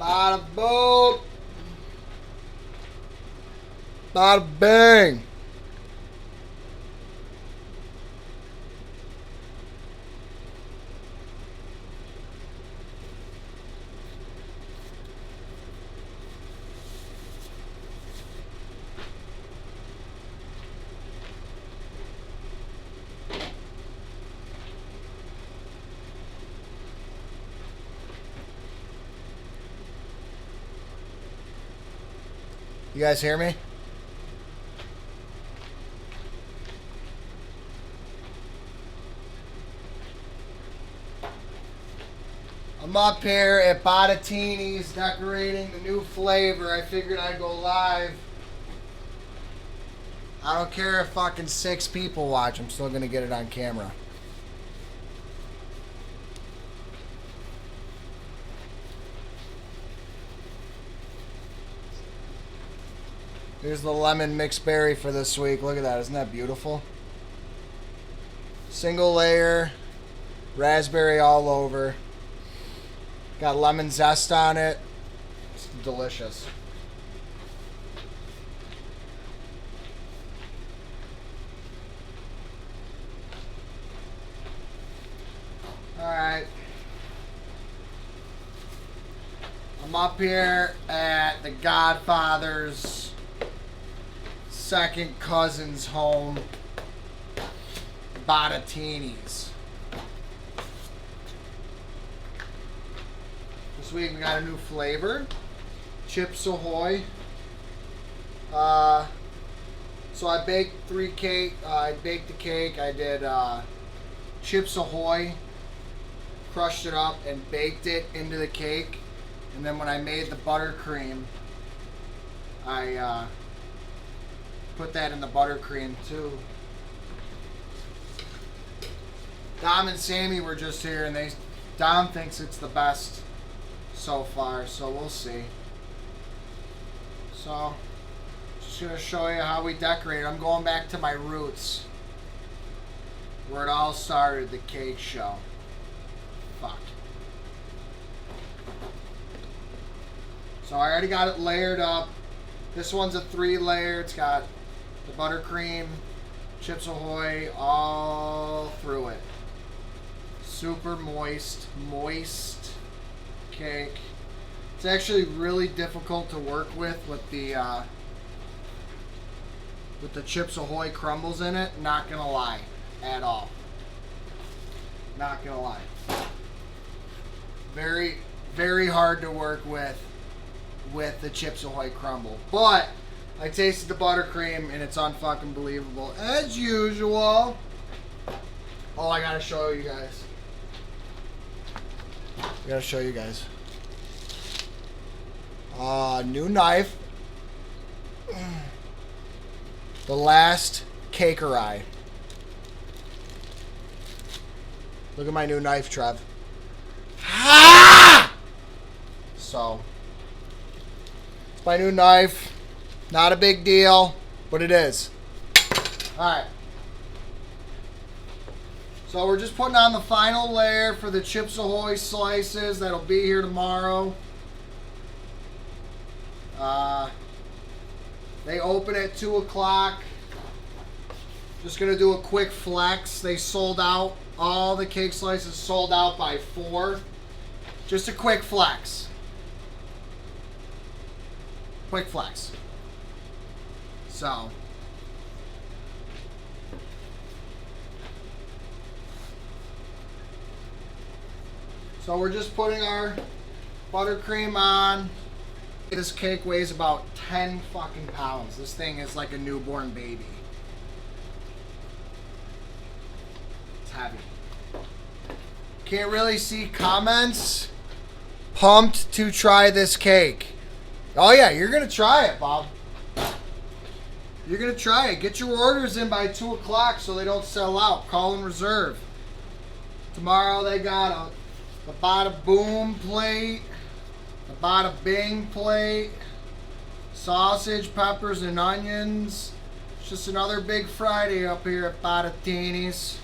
Bada boom. Bada bang. You guys hear me? I'm up here at BATTATINIS decorating the new flavor. I figured I'd go live. I don't care if fucking 6 people watch. I'm still gonna get it on camera. Here's the lemon mixed berry for this week. Look at that. Isn't that beautiful? Single layer. Raspberry all over. Got lemon zest on it. It's delicious. Alright. I'm up here at the Godfather's second cousin's home, BATTATINIS. This week we got a new flavor, Chips Ahoy. So I baked I baked the cake. I did Chips Ahoy, crushed it up and baked it into the cake. And then when I made the buttercream, I put that in the buttercream too. Dom and Sammy were just here, and Dom thinks it's the best so far, so we'll see. So, just gonna show you how we decorate. I'm going back to my roots, where it all started, the cake show. Fuck. So I already got it layered up. This one's a 3-layer. It's got the buttercream, Chips Ahoy all through it. Super moist cake. It's actually really difficult to work with the Chips Ahoy crumbles in it. Not gonna lie, at all. Not gonna lie. Very, very hard to work with the Chips Ahoy crumble. But I tasted the buttercream and it's unfucking believable as usual. Oh, I gotta show you guys. New knife. The last CAKES. Look at my new knife, Trev. So, it's my new knife. Not a big deal, but it is. Alright. So we're just putting on the final layer for the Chips Ahoy slices. That'll be here tomorrow. They open at 2 o'clock. Just going to do a quick flex. They sold out. All the cake slices sold out by 4. Just a quick flex. Quick flex. So we're just putting our buttercream on. This cake weighs about 10 fucking pounds. This thing is like a newborn baby. It's heavy. Can't really see comments. Pumped to try this cake. Oh yeah, you're gonna try it, Bob. You're gonna try it. Get your orders in by 2 o'clock so they don't sell out. Call and reserve. Tomorrow they got the bada boom plate, the bada bing plate, sausage, peppers, and onions. It's just another big Friday up here at BATTATINIS.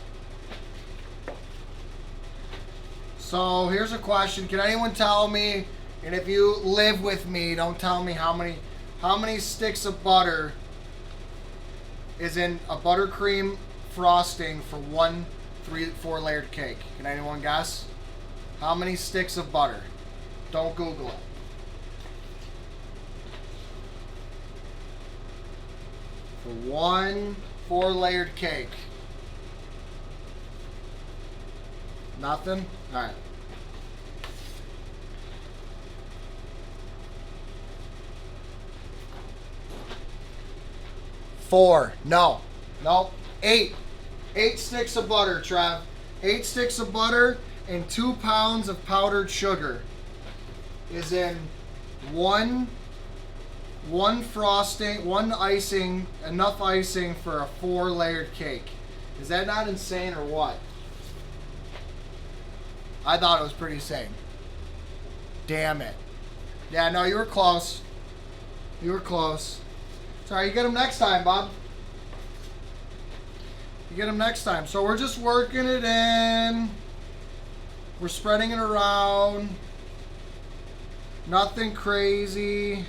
So here's a question. Can anyone tell me And if you live with me, don't tell me how many sticks of butter is in a buttercream frosting for one 4 layered cake. Can anyone guess? How many sticks of butter? Don't Google it. For one 4 layered cake. Nothing? Alright. Four. No. Nope. 8. 8 sticks of butter, Trev. 8 sticks of butter and 2 pounds of powdered sugar is in one frosting, one icing, enough icing for a 4 layered cake. Is that not insane or what? I thought it was pretty insane. Damn it. Yeah, no, you were close. You were close. Sorry, you get them next time, Bob. You get them next time. So we're just working it in. We're spreading it around. Nothing crazy.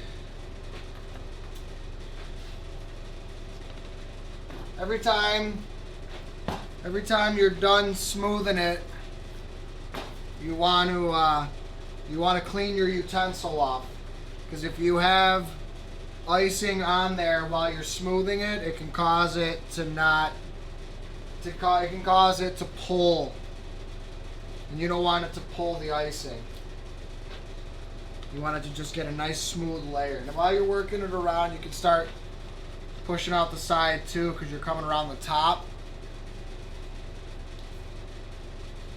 Every time you're done smoothing it, you want to clean your utensil off, because if you have icing on there while you're smoothing it, it can cause it to it can cause it to pull, and you don't want it to pull the icing. You want it to just get a nice smooth layer. And while you're working it around, you can start pushing out the side too, because you're coming around the top.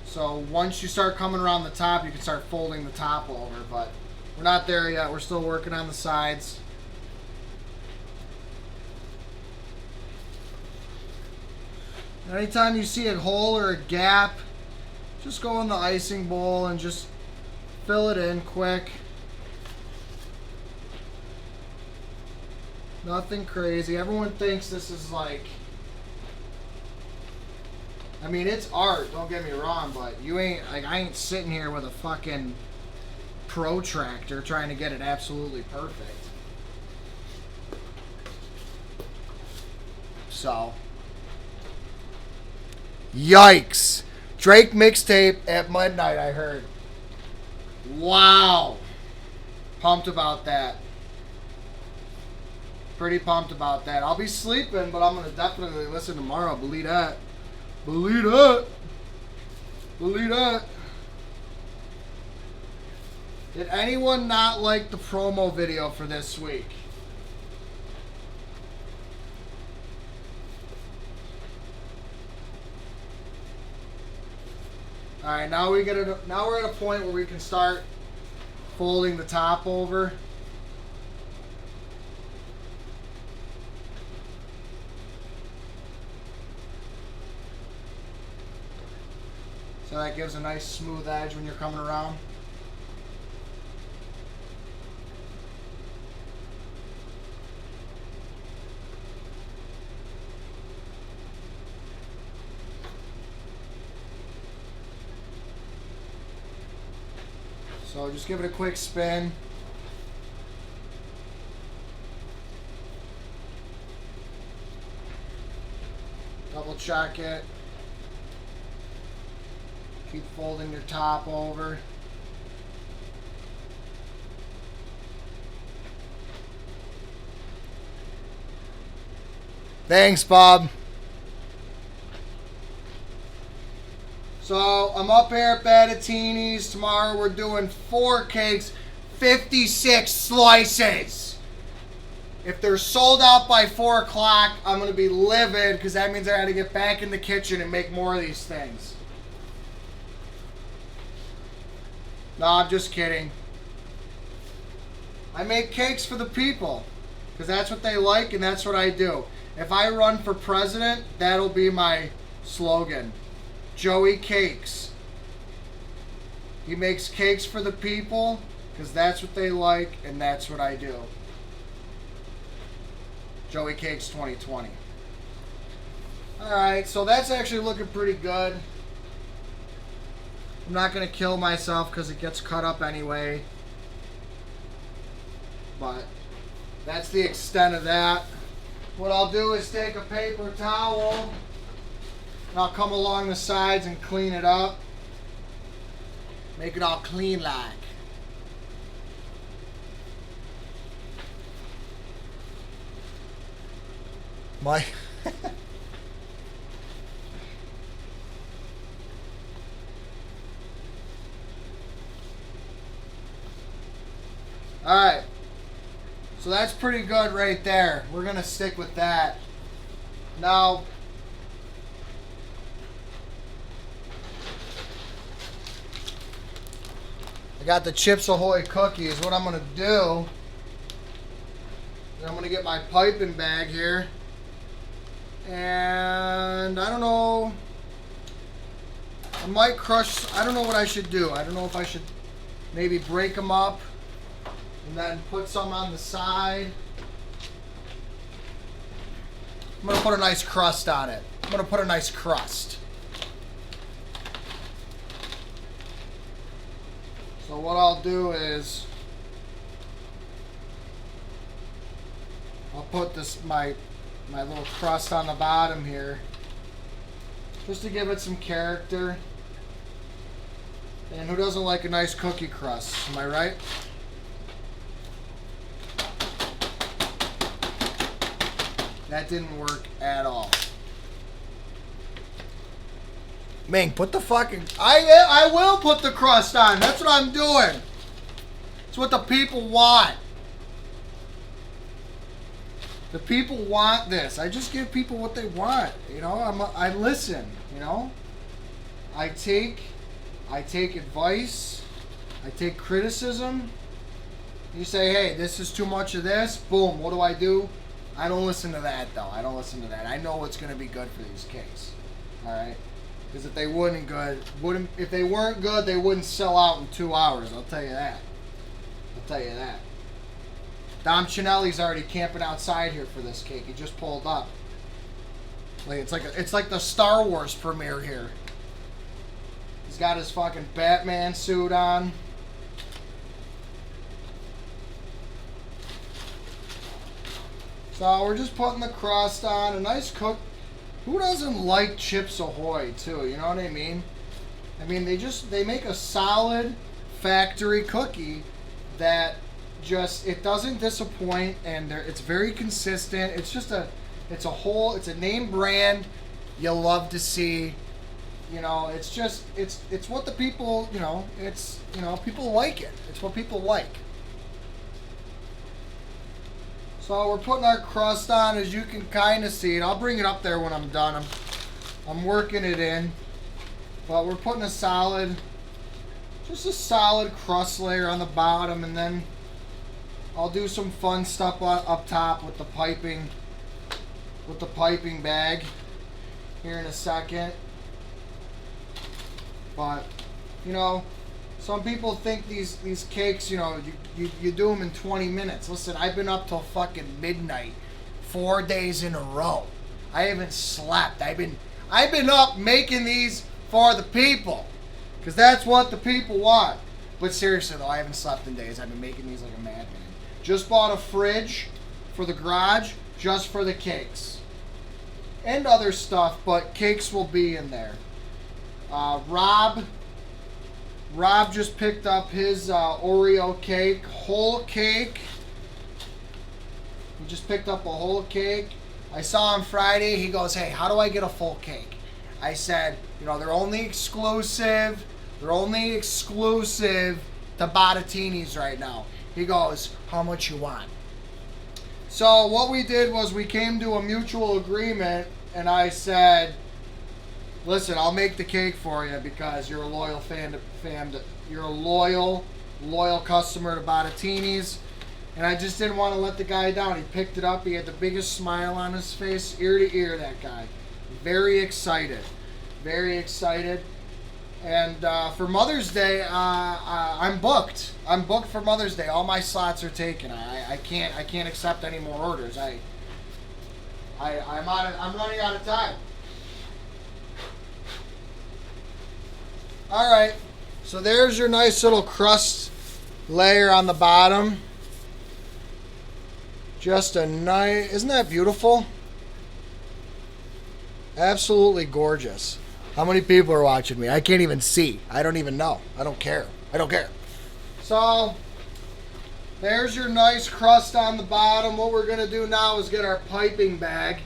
So once you start coming around the top, you can start folding the top over, but we're not there yet. We're still working on the sides. Anytime you see a hole or a gap, just go in the icing bowl and just fill it in quick. Nothing crazy. Everyone thinks this is like, I mean, it's art, don't get me wrong, but you ain't, like, I ain't sitting here with a fucking protractor trying to get it absolutely perfect. So, yikes. Drake mixtape at midnight, I heard. Wow. Pumped about that. Pretty pumped about that. I'll be sleeping, but I'm going to definitely listen tomorrow. Believe that. Believe that. Believe that. Did anyone not like the promo video for this week? Alright, now we're at a point where we can start folding the top over. So that gives a nice smooth edge when you're coming around. So just give it a quick spin. Double check it. Keep folding your top over. Thanks, Bob. So I'm up here at BATTATINIS. Tomorrow we're doing 4 cakes, 56 slices. If they're sold out by 4 o'clock, I'm going to be livid, because that means I got to get back in the kitchen and make more of these things. No, I'm just kidding. I make cakes for the people, because that's what they like and that's what I do. If I run for president, that'll be my slogan. Joey Cakes. He makes cakes for the people because that's what they like and that's what I do. Joey Cakes 2020. Alright, so that's actually looking pretty good. I'm not going to kill myself because it gets cut up anyway. but that's the extent of that. What I'll do is take a paper towel and I'll come along the sides and clean it up. Make it all clean like. My Alright, so that's pretty good right there. We're going to stick with that. Now, I got the Chips Ahoy cookies. What I'm going to do is I'm going to get my piping bag here. And I don't know, I might crush, I don't know what I should do. I don't know if I should maybe break them up and then put some on the side. I'm going to put a nice crust on it. I'm going to put a nice crust. So what I'll do is I'll put this my little crust on the bottom here just to give it some character. And who doesn't like a nice cookie crust? Am I right? That didn't work at all. Ming, put the fucking... I will put the crust on. That's what I'm doing. It's what the people want. The people want this. I just give people what they want. You know, I listen, you know. I take advice. I take criticism. You say, hey, this is too much of this. Boom, what do? I don't listen to that, though. I don't listen to that. I know what's going to be good for these cakes. All right? Because if they weren't good, they wouldn't sell out in 2 hours. I'll tell you that. Dom Chinelli's already camping outside here for this cake. He just pulled up. Like it's like the Star Wars premiere here. He's got his fucking Batman suit on. So we're just putting the crust on. A nice cook. Who doesn't like Chips Ahoy too? You know what I mean? I mean they make a solid factory cookie that just it doesn't disappoint, and it's very consistent. It's a name brand you love to see. You know, it's what the people, people like it. It's what people like. So we're putting our crust on, as you can kind of see it. I'll bring it up there when I'm done. I'm working it in. But we're putting just a solid crust layer on the bottom, and then I'll do some fun stuff up top with the piping bag here in a second. But, you know, some people think these cakes, you know, you do them in 20 minutes. Listen, I've been up till fucking midnight 4 days in a row. I haven't slept. I've been up making these for the people, because that's what the people want. But seriously though, I haven't slept in days. I've been making these like a madman. Just bought a fridge for the garage just for the cakes and other stuff, but cakes will be in there. Rob just picked up his Oreo cake, whole cake. He just picked up a whole cake. I saw him Friday. He goes, hey, how do I get a full cake? I said, you know, they're only exclusive to BATTATINIS right now. He goes, how much you want? So what we did was we came to a mutual agreement, and I said, listen, I'll make the cake for you because you're a loyal you're a loyal customer to BATTATINIS, and I just didn't want to let the guy down. He picked it up. He had the biggest smile on his face, ear to ear, that guy. Very excited. And for Mother's Day, I'm booked. I'm booked for Mother's Day. All my slots are taken. I can't accept any more orders. I'm running out of time. All right. So there's your nice little crust layer on the bottom. Just a nice, isn't that beautiful? Absolutely gorgeous. How many people are watching me? I can't even see. I don't even know. I don't care. I don't care. So, there's your nice crust on the bottom. What we're going to do now is get our piping bag.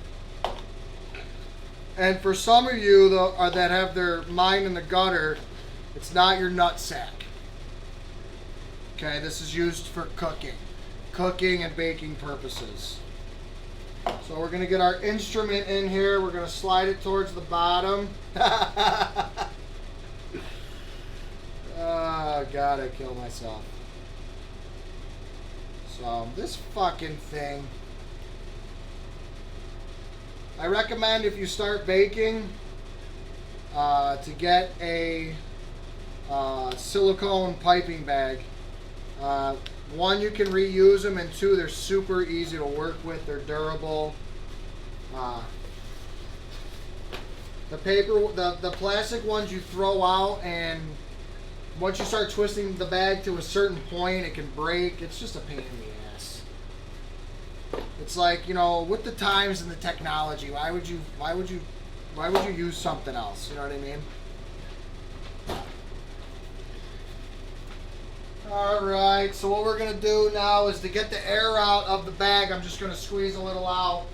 And for some of you that have their mind in the gutter, it's not your nut sack. Okay, this is used for cooking and baking purposes. So we're going to get our instrument in here. We're going to slide it towards the bottom. Oh, God, I killed myself. So this fucking thing, I recommend if you start baking to get a silicone piping bag. One, you can reuse them, and two, they're super easy to work with. They're durable. The plastic ones you throw out, and once you start twisting the bag to a certain point, it can break. It's just a pain in the ass. It's like, you know, with the times and the technology, why would you use something else? You know what I mean? Alright, so what we're going to do now is to get the air out of the bag, I'm just going to squeeze a little out.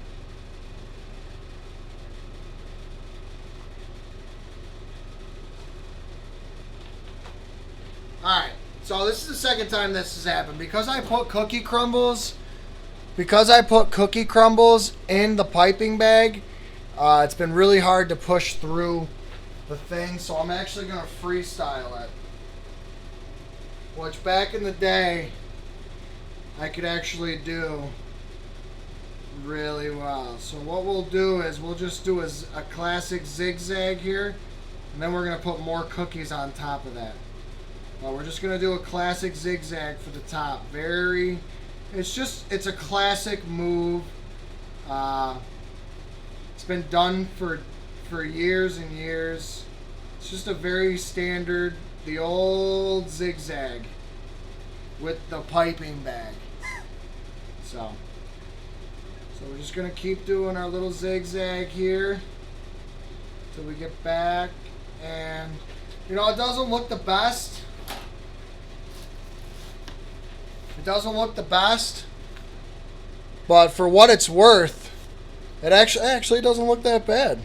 Alright, so this is the second time this has happened. Because I put cookie crumbles in the piping bag, it's been really hard to push through the thing, so I'm actually going to freestyle it. Which back in the day, I could actually do really well. So what we'll do is we'll just do a classic zigzag here, and then we're going to put more cookies on top of that. We're just going to do a classic zigzag for the top. It's a classic move. It's been done for years and years. It's just a very standard, the old zigzag with the piping bag. So we're just going to keep doing our little zigzag here till we get back. And, you know, it doesn't look the best. It doesn't look the best. But for what it's worth, it actually doesn't look that bad.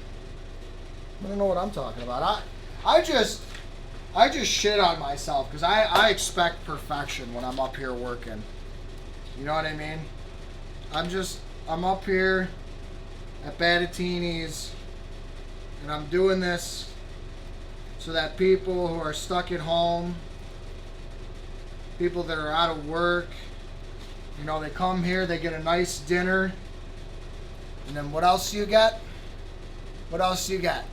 I don't know what I'm talking about. I just shit on myself because I expect perfection when I'm up here working. You know what I mean? I'm up here at BATTATINIS, and I'm doing this so that people who are stuck at home, people that are out of work, you know, they come here, they get a nice dinner, and then what else you get? What else you get?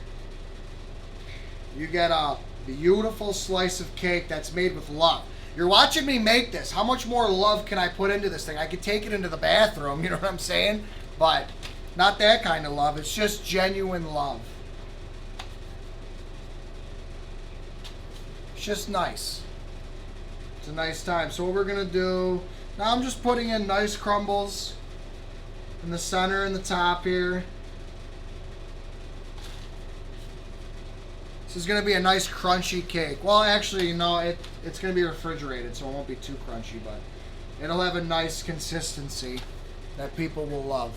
You get a beautiful slice of cake that's made with love. You're watching me make this. How much more love can I put into this thing? I could take it into the bathroom, you know what I'm saying? But not that kind of love. It's just genuine love. It's just nice. It's a nice time. So what we're going to do, now I'm just putting in nice crumbles in the center and the top here. This is going to be a nice crunchy cake. Well, actually, no, it's going to be refrigerated, so it won't be too crunchy, but it'll have a nice consistency that people will love.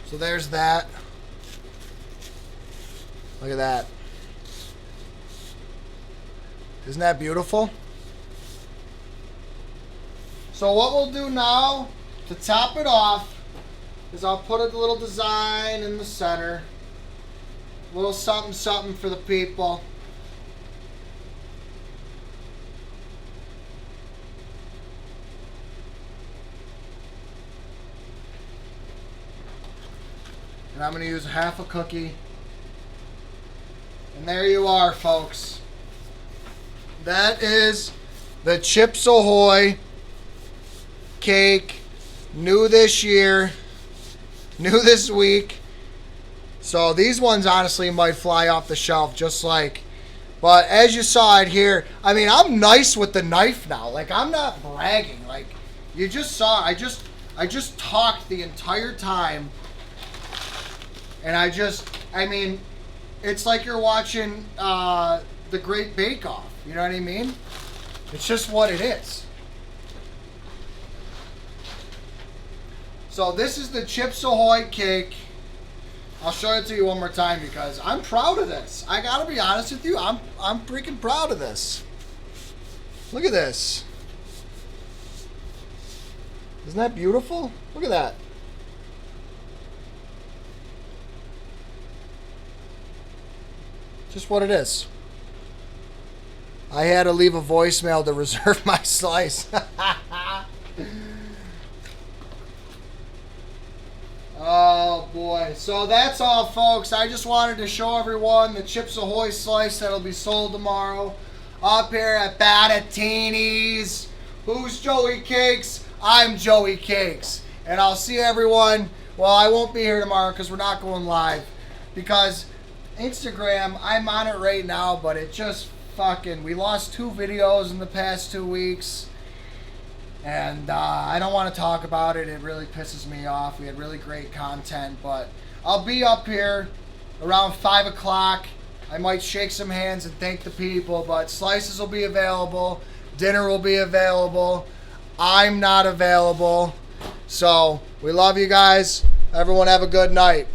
So there's that. Look at that. Isn't that beautiful? So what we'll do now, to top it off, is I'll put a little design in the center. A little something something for the people. And I'm going to use half a cookie. And there you are, folks. That is the Chips Ahoy cake. New this year. New this week. So these ones honestly might fly off the shelf just like But as you saw it here, I mean, I'm nice with the knife now. Like, I'm not bragging. Like, you just saw, I just talked the entire time. And I mean, it's like you're watching The Great Bake Off. You know what I mean? It's just what it is. So this is the Chips Ahoy cake. I'll show it to you one more time because I'm proud of this. I gotta be honest with you. I'm freaking proud of this. Look at this. Isn't that beautiful? Look at that. Just what it is. I had to leave a voicemail to reserve my slice. Oh boy. So that's all, folks. I just wanted to show everyone the Chips Ahoy slice that'll be sold tomorrow up here at BATTATINIS. Who's Joey Cakes? I'm Joey Cakes. And I'll see everyone. Well, I won't be here tomorrow because we're not going live. Because Instagram, I'm on it right now, but it just fucking, we lost 2 videos in the past 2 weeks. And I don't want to talk about it. It really pisses me off. We had really great content, but I'll be up here around 5 o'clock. I might shake some hands and thank the people, but slices will be available. Dinner will be available. I'm not available. So we love you guys. Everyone have a good night.